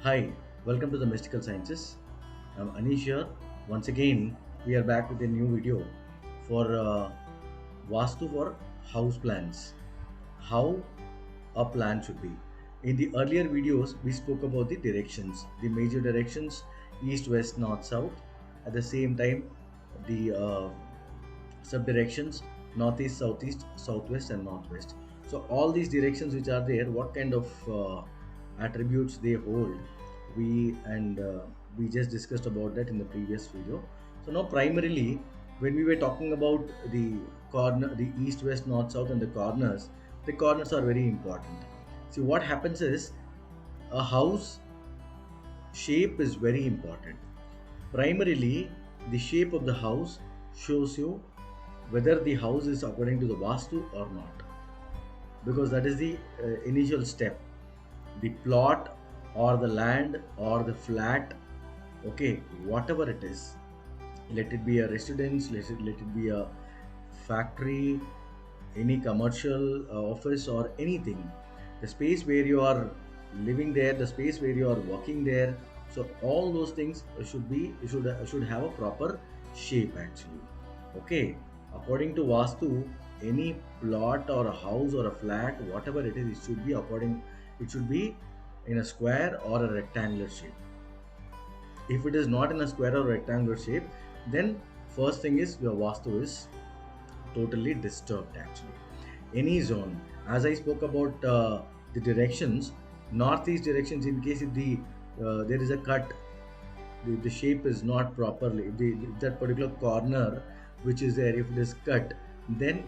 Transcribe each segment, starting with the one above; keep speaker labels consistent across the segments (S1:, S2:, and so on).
S1: Hi, welcome to the Mystical Sciences. I'm Anish here. Once again, we are back with a new video for Vastu for house plans. How a plan should be. In the earlier videos, we spoke about the directions, the major directions east, west, north, south. At the same time, the subdirections northeast, southeast, southwest, and northwest. So all these directions which are there, what kind of attributes they hold, we just discussed about that in the previous video. So now primarily when we were talking about the corner, the east, west, north, south, and the corners are very important. See what happens is a house shape is very important. Primarily, the shape of the house shows you whether the house is according to the Vastu or not, because that is the initial step. The plot or the land or the flat, okay, whatever it is, let it be a residence, let it be a factory, any commercial office or anything, the space where you are living there, the space where you are working there, so all those things should have a proper shape actually. Okay, according to Vastu, any plot or a house or a flat, whatever it is, it should be in a square or a rectangular shape. If it is not in a square or rectangular shape, then first thing is your Vastu is totally disturbed actually. Any zone, as I spoke about the directions, northeast directions, in case if there is a cut, the shape is not properly, if that particular corner which is there, if it is cut, then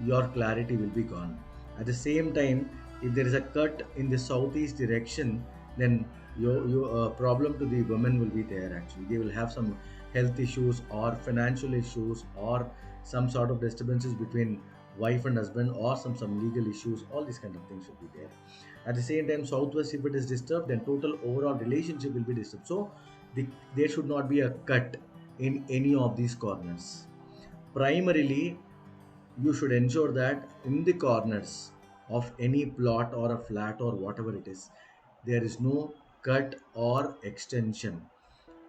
S1: your clarity will be gone. At the same time, if there is a cut in the southeast direction, then your problem to the women will be there actually. They will have some health issues or financial issues or some sort of disturbances between wife and husband, or some legal issues. All these kind of things will be there. At the same time, southwest, if it is disturbed, then total overall relationship will be disturbed. So there should not be a cut in any of these corners. Primarily, you should ensure that in the corners of any plot or a flat or whatever it is, there is no cut or extension.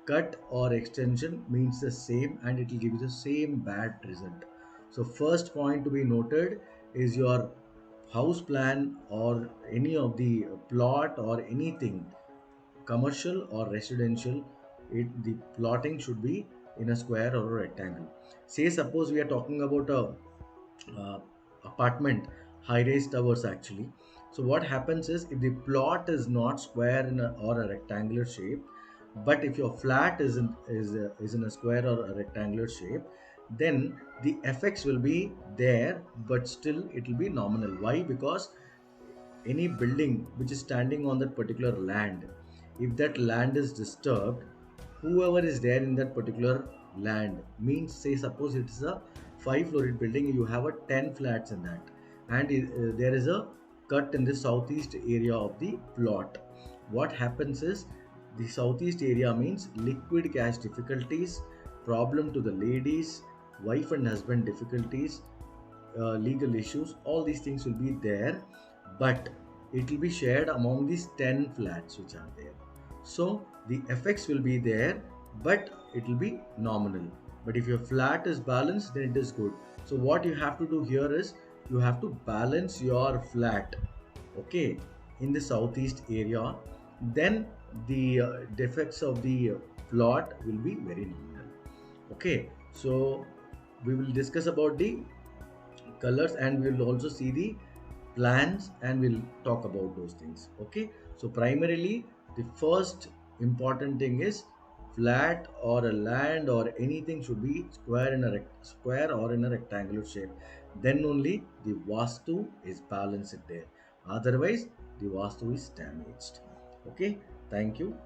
S1: Cut or extension means the same and it will give you the same bad result. So first point to be noted is your house plan or any of the plot or anything, commercial or residential, the plotting should be in a square or a rectangle. Say suppose we are talking about a uh, apartment, high rise towers actually. So what happens is, if the plot is not square or a rectangular shape, but if your flat is in a square or a rectangular shape, then the effects will be there, but still it will be nominal. Why? Because any building which is standing on that particular land, if that land is disturbed, whoever is there in that particular land, means say suppose it is a 5 floor building, you have a 10 flats in that, and there is a cut in the southeast area of the plot. What happens is, the southeast area means liquid cash difficulties, problem to the ladies, wife and husband difficulties, legal issues, all these things will be there, but it will be shared among these 10 flats which are there. So the effects will be there, but it will be nominal. But if your flat is balanced, then it is good. So what you have to do here is, you have to balance your flat, okay, in the southeast area, then the defects of the plot will be very nominal. Okay, so we will discuss about the colors and we'll also see the plans and we'll talk about those things. Okay, so primarily the first important thing is, flat or a land or anything should be square in a square or in a rectangular shape, then only the vastu is balanced there, otherwise the vastu is damaged. Okay, thank you.